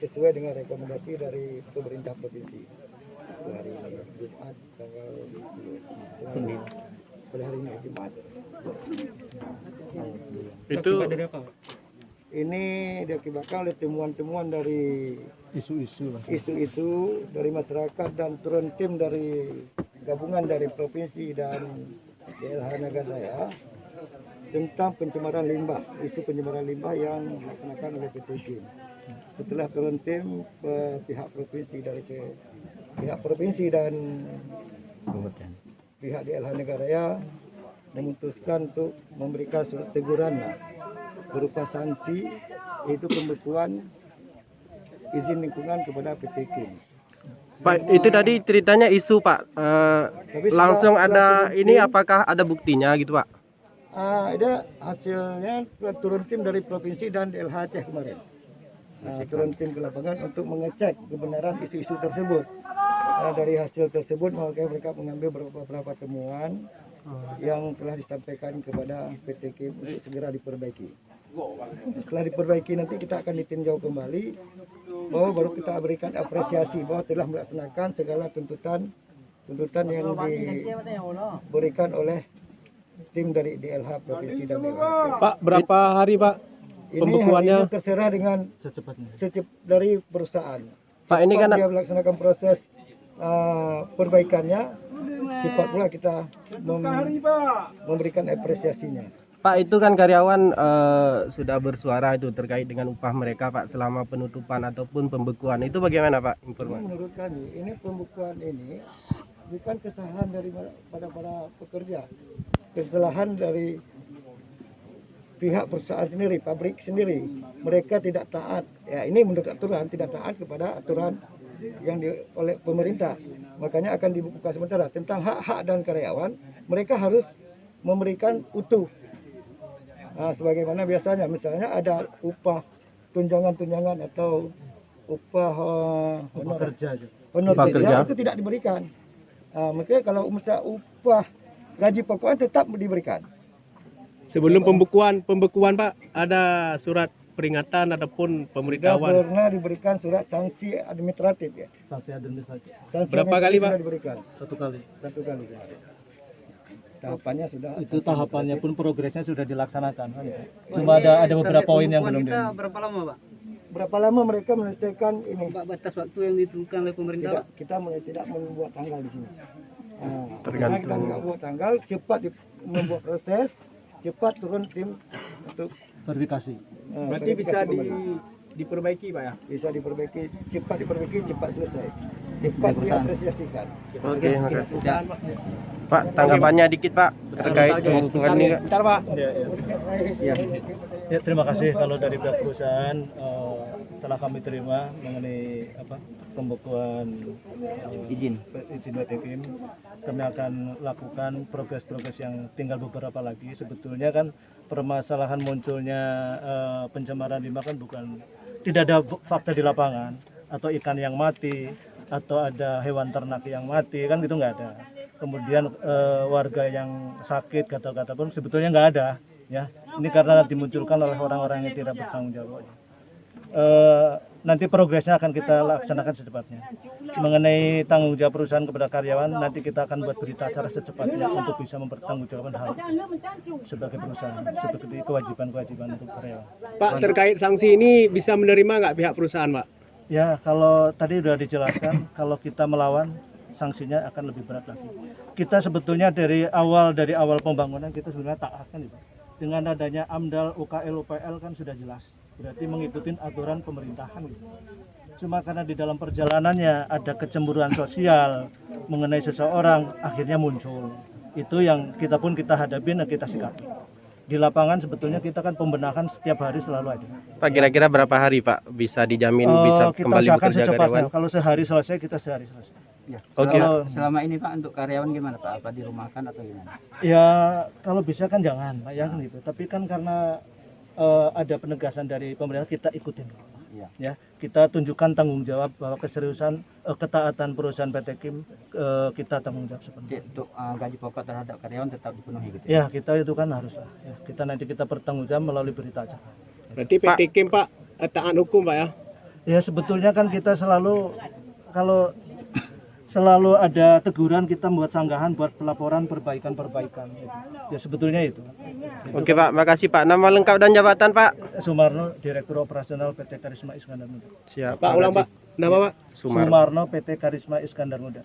sesuai dengan rekomendasi dari pemerintah provinsi. Hari ini Jumat tanggal 9. Pada hari ini Jumat. Itu ini diakibatkan oleh temuan-temuan dari Isu-isu dari masyarakat dan turun tim dari gabungan dari provinsi dan daerah Nagarjaya tentang pencemaran limbah, isu pencemaran limbah yang dilaksanakan oleh PT KIM. Setelah turun tim pihak provinsi dan pihak DLH Nagarjaya memutuskan untuk memberikan surat teguran berupa sanksi, yaitu pembekuan izin lingkungan kepada PT KIM. Pak, itu tadi ceritanya isu Pak. Langsung ada ini, apakah ada buktinya gitu Pak? Ada hasilnya turun tim dari provinsi dan DLH Aceh kemarin. Turun tim ke lapangan untuk mengecek kebenaran isu-isu tersebut. Dari hasil tersebut mereka mengambil beberapa temuan yang telah disampaikan kepada PT KIM untuk segera diperbaiki. Setelah diperbaiki nanti kita akan ditinjau kembali, bahwa baru kita berikan apresiasi bahwa telah melaksanakan segala tuntutan yang diberikan oleh tim dari DLH Provinsi dan DLH. Pak, berapa hari Pak pembekuannya? Ini terserah dengan dari perusahaan. Pak, ini kan dia melaksanakan proses perbaikannya, cepat pula kita memberikan apresiasinya. Pak, itu kan karyawan sudah bersuara itu terkait dengan upah mereka Pak selama penutupan ataupun pembekuan. Itu bagaimana Pak informasi? Menurut kami ini pembekuan ini bukan kesalahan pada para pekerja, kesalahan dari pihak perusahaan sendiri, pabrik sendiri. Mereka tidak taat. Ya, ini menurut aturan, tidak taat kepada aturan yang oleh pemerintah. Makanya akan dibuka sementara tentang hak-hak dan karyawan. Mereka harus memberikan utuh. Sebagaimana biasanya, misalnya ada upah tunjangan atau upah honor kerja itu tidak diberikan. Makanya kalau misalnya upah gaji pokoknya tetap diberikan. Sebelum pembekuan Pak, ada surat peringatan ataupun pemberitahuan? Tidak pernah diberikan surat sanksi administratif ya. Sanksi administratif. Berapa kali Pak? Diberikan. Satu kali. Tahapannya sudah. Itu tahapannya pun progresnya sudah dilaksanakan. Cuma ada beberapa poin yang belum. Berapa lama Pak? Berapa lama mereka menyelesaikan ini? Batas waktu yang ditentukan oleh pemerintah? Kita tidak membuat tanggal di sini. Tergantung. Kita tidak membuat tanggal, cepat membuat proses, cepat turun tim untuk Verifikasi. Berarti bisa diperbaiki Pak ya? Bisa diperbaiki, cepat selesai. Cepat diapresiasikan. Oke, Pak, tanggapannya dikit Pak terkait pembekuan ini. Bentar Pak. Ya, terima kasih kalau dari pihak perusahaan telah kami terima mengenai pembekuan izin PT KIM. Kami akan lakukan progres yang tinggal beberapa lagi. Sebetulnya kan permasalahan munculnya pencemaran limbah kan tidak ada fakta di lapangan, atau ikan yang mati atau ada hewan ternak yang mati, kan gitu nggak ada. Kemudian warga yang sakit kata-kata pun sebetulnya nggak ada ya. Ini karena dimunculkan oleh orang-orang yang tidak bertanggung jawab. Nanti progresnya akan kita laksanakan secepatnya. Mengenai tanggung jawab perusahaan kepada karyawan, nanti kita akan buat berita acara secepatnya untuk bisa mempertanggungjawabkan hal sebagai perusahaan, seperti kewajiban untuk karyawan. Pak, terkait sanksi ini bisa menerima nggak pihak perusahaan Pak? Ya, kalau tadi sudah dijelaskan, kalau kita melawan, sanksinya akan lebih berat lagi. Kita sebetulnya dari awal pembangunan kita sebenarnya taat kan itu. Dengan adanya AMDAL, UKL, UPL kan sudah jelas. Berarti mengikuti aturan pemerintahan gitu. Cuma karena di dalam perjalanannya ada kecemburuan sosial mengenai seseorang, akhirnya muncul. Itu yang kita hadapi dan kita sikapi. Di lapangan sebetulnya kita kan pembenahan setiap hari selalu ada. Pak, kira-kira berapa hari Pak bisa dijamin bisa kembali bekerja karyawan? Kalau sehari selesai, kita sehari selesai. Ya. Oke. Selama ini Pak untuk karyawan gimana Pak? Apa dirumahkan atau gimana? Ya kalau bisa kan jangan Pak ya gitu. Tapi kan karena ada penegasan dari pemerintah, kita ikutin. Ya, kita tunjukkan tanggung jawab bahwa keseriusan ketaatan perusahaan PT KIM, kita tanggung jawab sepenuhnya. Untuk gaji pokok terhadap karyawan tetap dipenuhi gitu. Ya, kita itu kan harus lah. Ya, kita bertanggung jawab melalui berita acara. Berarti PT KIM Pak taat hukum Pak ya? Ya sebetulnya kan kita selalu kalau selalu ada teguran kita membuat sanggahan buat pelaporan perbaikan-perbaikan. Ya sebetulnya itu. Oke Pak, makasih Pak. Nama lengkap dan jabatan Pak? Sumarno, Direktur Operasional PT Karisma Iskandar Muda. Siap. Pak ulang Pak. Nama Pak? Sumarno. Sumarno PT Karisma Iskandar Muda.